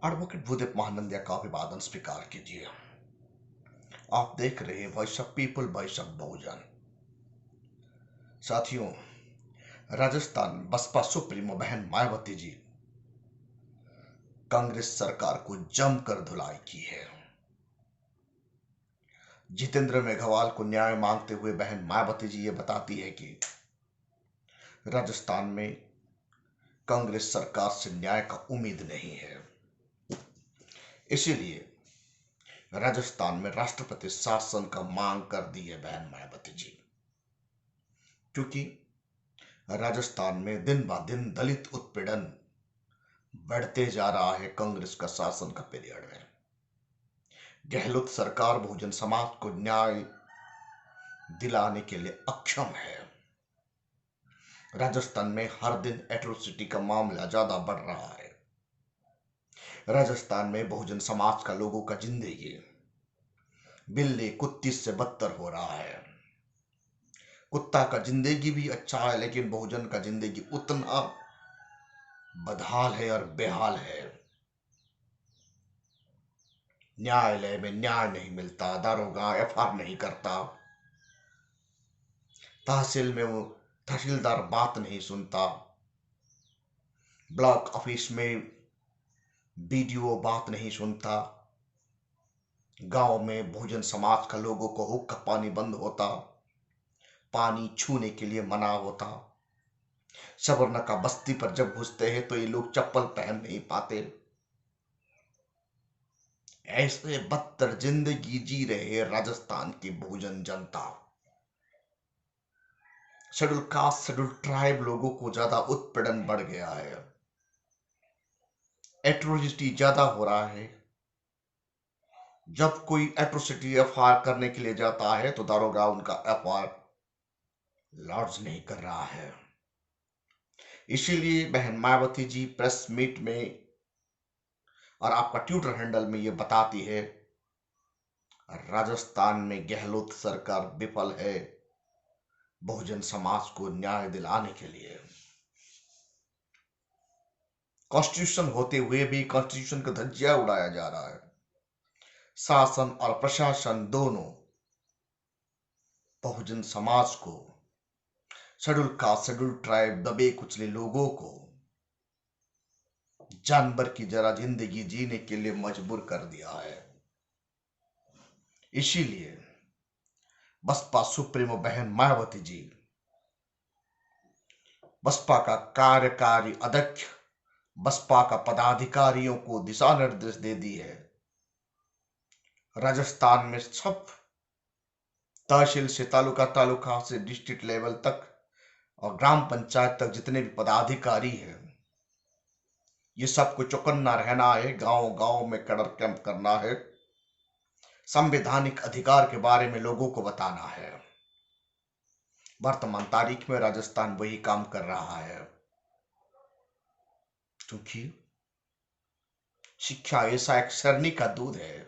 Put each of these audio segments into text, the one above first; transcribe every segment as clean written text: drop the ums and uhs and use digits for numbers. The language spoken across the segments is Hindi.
एडवोकेट भूदेव महानंदिया का अभिवादन स्वीकार कीजिए। आप देख रहे हैं voice of people, voice of Bahujan. साथियों, राजस्थान बसपा सुप्रीमो बहन मायावती जी कांग्रेस सरकार को जमकर धुलाई की है। जितेंद्र मेघवाल को न्याय मांगते हुए बहन मायावती जी ये बताती है कि राजस्थान में कांग्रेस सरकार से न्याय का उम्मीद नहीं है, इसीलिए राजस्थान में राष्ट्रपति शासन का मांग कर दी है बहन मायावती जी। क्योंकि राजस्थान में दिन ब दिन दलित उत्पीड़न बढ़ते जा रहा है। कांग्रेस का शासन का पीरियड में गहलोत सरकार बहुजन समाज को न्याय दिलाने के लिए अक्षम है। राजस्थान में हर दिन एट्रोसिटी का मामला ज्यादा बढ़ रहा है। राजस्थान में बहुजन समाज का लोगों का जिंदगी बिल्ली कुत्ती से बदतर हो रहा है। कुत्ता का जिंदगी भी अच्छा है, लेकिन बहुजन का जिंदगी उतना बदहाल है और बेहाल है। न्यायालय में न्याय नहीं मिलता, दारोगा एफआईआर नहीं करता, तहसील में वो तहसीलदार बात नहीं सुनता, ब्लॉक ऑफिस में बीडीओ बात नहीं सुनता, गांव में बहुजन समाज का लोगों को हुक्का पानी बंद होता, पानी छूने के लिए मना होता। सवर्णका बस्ती पर जब घुसते हैं तो ये लोग चप्पल पहन नहीं पाते। ऐसे बदतर जिंदगी जी रहे हैं राजस्थान की बहुजन जनता। शेड्यूल कास्ट, शेड्यूल ट्राइब लोगों को ज्यादा उत्पीड़न बढ़ गया है, एट्रोसिटी ज्यादा हो रहा है। जब कोई एट्रोसिटी एफआईआर करने के लिए जाता है तो दारोगा उनका एफआईआर लॉन्च नहीं कर रहा है। इसीलिए बहन मायावती जी प्रेस मीट में और आपका ट्विटर हैंडल में ये बताती है, राजस्थान में गहलोत सरकार विफल है बहुजन समाज को न्याय दिलाने के लिए। कॉन्स्टिट्यूशन होते हुए भी कॉन्स्टिट्यूशन का धज्जिया उड़ाया जा रहा है। शासन और प्रशासन दोनों बहुजन समाज को, शेड्यूल कास्ट, शेड्यूल ट्राइब, दबे कुचले लोगों को जानवर की जरा जिंदगी जीने के लिए मजबूर कर दिया है। इसीलिए बसपा सुप्रीमो बहन मायावती जी बसपा का कार्यकारी अध्यक्ष, बसपा का पदाधिकारियों को दिशा निर्देश दे दी है। राजस्थान में सब तहसील से तालुका, तालुका से डिस्ट्रिक्ट लेवल तक और ग्राम पंचायत तक जितने भी पदाधिकारी हैं, ये सबको चौकन्ना रहना है। गांव गांव में कड़र कैंप करना है। संवैधानिक अधिकार के बारे में लोगों को बताना है। वर्तमान तारीख में राजस्थान वही काम कर रहा है, क्योंकि शिक्षा ऐसा एक सरनी का दूध है,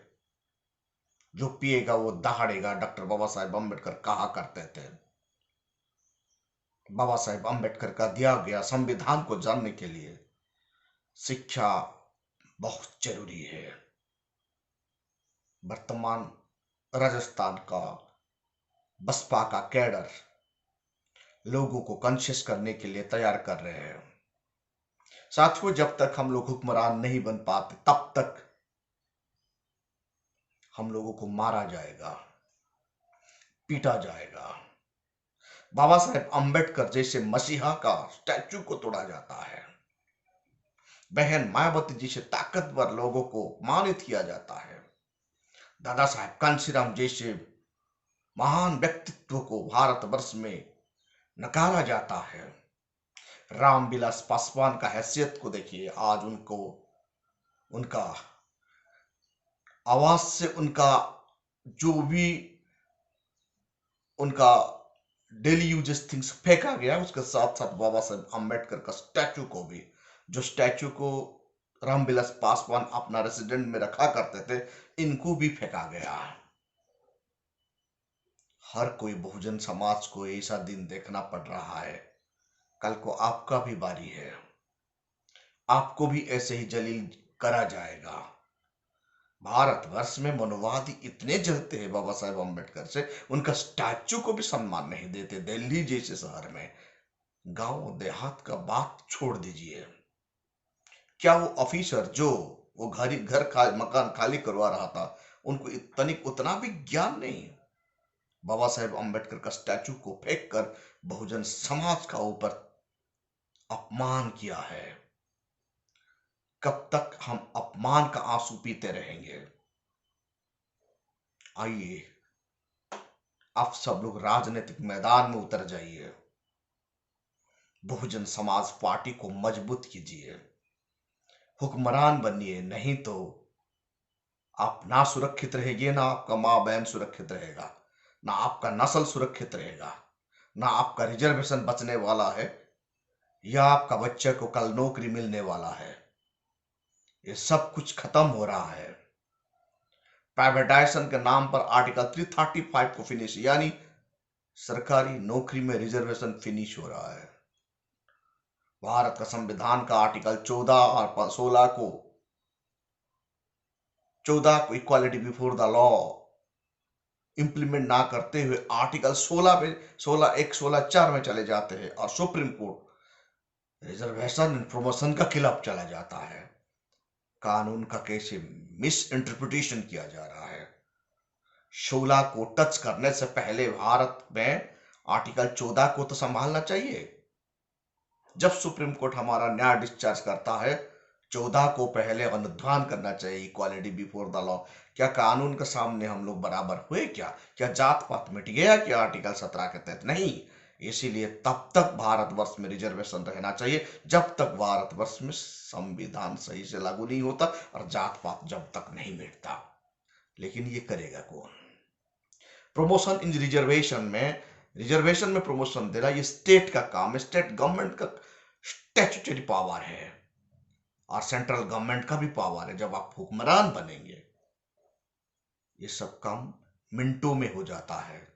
जो पिएगा वो दहाड़ेगा। डॉक्टर बाबा साहेब अम्बेडकर कहा करते थे। बाबा साहेब अम्बेडकर का दिया गया संविधान को जानने के लिए शिक्षा बहुत जरूरी है। वर्तमान राजस्थान का बसपा का कैडर लोगों को कॉन्शियस करने के लिए तैयार कर रहे हैं। साथियों, जब तक हम लोग हुक्मरान नहीं बन पाते तब तक हम लोगों को मारा जाएगा, पीटा जाएगा। बाबा साहेब अम्बेडकर जैसे मसीहा का स्टैचू को तोड़ा जाता है। बहन मायावती जी से ताकतवर लोगों को मानित किया जाता है। दादा साहेब कांशीराम जैसे महान व्यक्तित्व को भारतवर्ष में नकारा जाता है। रामविलास पासवान का हैसियत को देखिए, आज उनको उनका आवाज से उनका जो भी उनका डेली यूजेस थिंग्स फेंका गया, उसके साथ साथ बाबा साहेब अम्बेडकर का स्टैचू को भी, जो स्टैचू को रामविलास पासवान अपना रेसिडेंट में रखा करते थे, इनको भी फेंका गया। हर कोई बहुजन समाज को ऐसा दिन देखना पड़ रहा है। कल को आपका भी बारी है, आपको भी ऐसे ही जलील करा जाएगा। भारतवर्ष में मनुवादी इतने जलते हैं बाबा साहेब अम्बेडकर से, उनका स्टैचू को भी सम्मान नहीं देते। दिल्ली जैसे शहर में, गांव देहात का बात छोड़ दीजिए, क्या वो ऑफिसर जो वो मकान खाली करवा रहा था, उनको उतना भी ज्ञान नहीं? बाबा साहेब अम्बेडकर का स्टैचू को फेंक कर बहुजन समाज का ऊपर अपमान किया है। कब तक हम अपमान का आंसू पीते रहेंगे? आइए, आप सब लोग राजनीतिक मैदान में उतर जाइए, बहुजन समाज पार्टी को मजबूत कीजिए, हुक्मरान बनिए। नहीं तो आप ना सुरक्षित रहेंगे, ना आपका माँ बहन सुरक्षित रहेगा, ना आपका नस्ल सुरक्षित रहेगा, ना आपका रिजर्वेशन बचने वाला है, या आपका बच्चे को कल नौकरी मिलने वाला है। ये सब कुछ खत्म हो रहा है। प्राइवेटाइजेशन के नाम पर आर्टिकल 335 को फिनिश, यानी सरकारी नौकरी में रिजर्वेशन फिनिश हो रहा है। भारत का संविधान का आर्टिकल 14 को equality before the law implement ना करते हुए आर्टिकल 16 में 16(1)(16)(4) में चले जाते हैं, और supreme court reservation and promotion का खिलाफ चला जाता है। कानून का कैसे मिस इंटरप्रिटेशन किया जा रहा है। 16 को टच करने से पहले भारत में आर्टिकल 14 को तो संभालना चाहिए। जब सुप्रीम कोर्ट हमारा न्याय डिस्चार्ज करता है, 14 को पहले अनुध्यान करना चाहिए, इक्वालिटी बिफोर द लॉ। क्या कानून के सामने हम लोग बराबर हुए? क्या जात पात मिट गया क्या आर्टिकल 17 के तहत? नहीं। इसीलिए तब तक भारतवर्ष में रिजर्वेशन रहना चाहिए जब तक भारतवर्ष में संविधान सही से लागू नहीं होता और जात पात जब तक नहीं मिटता। लेकिन ये करेगा कौन? प्रमोशन इन रिजर्वेशन में प्रमोशन देना ये स्टेट का काम है, स्टेट गवर्नमेंट का स्टैट्यूटरी पावर है, और सेंट्रल गवर्नमेंट का भी पावर है। जब आप हुक्मरान बनेंगे, ये सब काम मिनटों में हो जाता है।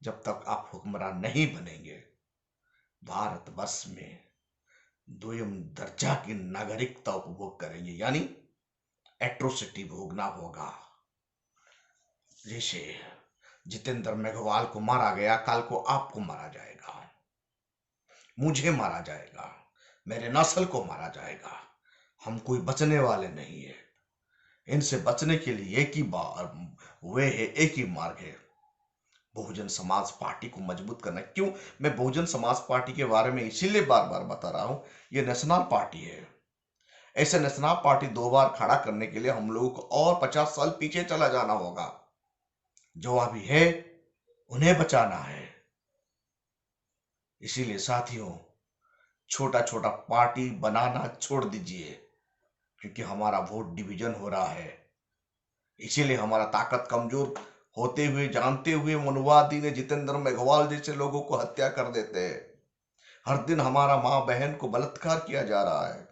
जब तक आप हुक्मरान नहीं बनेंगे, भारतवर्ष में द्वितीय दर्जा की नागरिकता उपभोग करेंगे, यानी एट्रोसिटी भोगना होगा। जैसे जितेंद्र मेघवाल को मारा गया, कल को आपको मारा जाएगा, मुझे मारा जाएगा, मेरे नस्ल को मारा जाएगा। हम कोई बचने वाले नहीं है। इनसे बचने के लिए एक ही मार्ग है, बहुजन समाज पार्टी को मजबूत करना। क्यों मैं बहुजन समाज पार्टी के बारे में इसीलिए बार बार बता रहा हूं, ये नेशनल पार्टी है। ऐसे नेशनल पार्टी 2 बार खड़ा करने के लिए हम लोगों को और 50 साल पीछे चला जाना होगा। जो अभी है उन्हें बचाना है। इसीलिए साथियों, छोटा छोटा पार्टी बनाना छोड़ दीजिए, क्योंकि हमारा वोट डिवीजन हो रहा है। इसीलिए हमारा ताकत कमजोर होते हुए, जानते हुए मनुवादी ने जितेंद्र मेघवाल जैसे लोगों को हत्या कर देते हैं। हर दिन हमारा मां बहन को बलात्कार किया जा रहा है।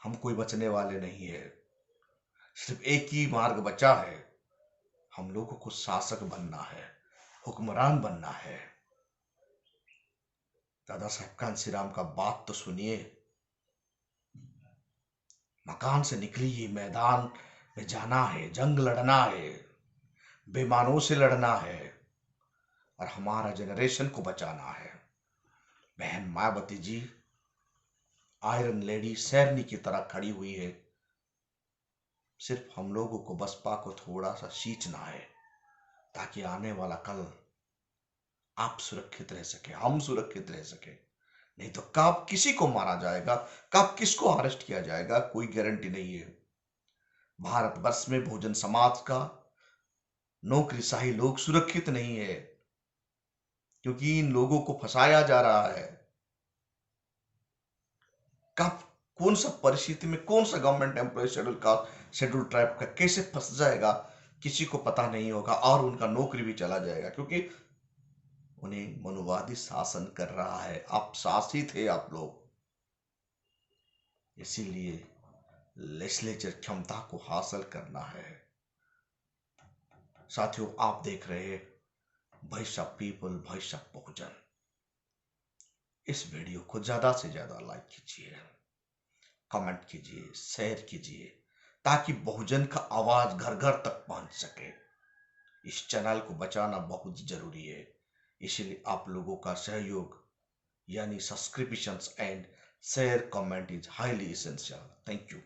हम कोई बचने वाले नहीं है। सिर्फ एक ही मार्ग बचा है, हम लोगों को शासक बनना है, हुक्मरान बनना है। दादा साहब कांशीराम का बात तो सुनिए, मकान से निकलिए, मैदान में जाना है, जंग लड़ना है, बेईमानों से लड़ना है, और हमारा जनरेशन को बचाना है। बहन मायावती जी आयरन लेडी शेरनी की तरह खड़ी हुई है। सिर्फ हम लोगों को बसपा को थोड़ा सा सींचना है, ताकि आने वाला कल आप सुरक्षित रह सके, हम सुरक्षित रह सके। नहीं तो कब किसी को मारा जाएगा, कब किसको अरेस्ट किया जाएगा, कोई गारंटी नहीं है। भारतवर्ष में बहुजन समाज का नौकरीशाही लोग सुरक्षित नहीं है, क्योंकि इन लोगों को फंसाया जा रहा है। कब कौन सा परिस्थिति में कौन सा गवर्नमेंट एम्प्लॉय शेड्यूल ट्राइब का कैसे फंस जाएगा, किसी को पता नहीं होगा, और उनका नौकरी भी चला जाएगा, क्योंकि उन्हें मनुवादी शासन कर रहा है। आप शासित है आप लोग। इसीलिए लेजिस्लेचर क्षमता को हासिल करना है। साथियों, आप देख रहे हैं voice of people, voice of Bahujan. इस वीडियो को ज्यादा से ज्यादा लाइक कीजिए, कमेंट कीजिए, शेयर कीजिए, ताकि बहुजन का आवाज घर घर तक पहुंच सके। इस चैनल को बचाना बहुत जरूरी है, इसलिए आप लोगों का सहयोग यानी subscriptions and share comment is highly essential. Thank you.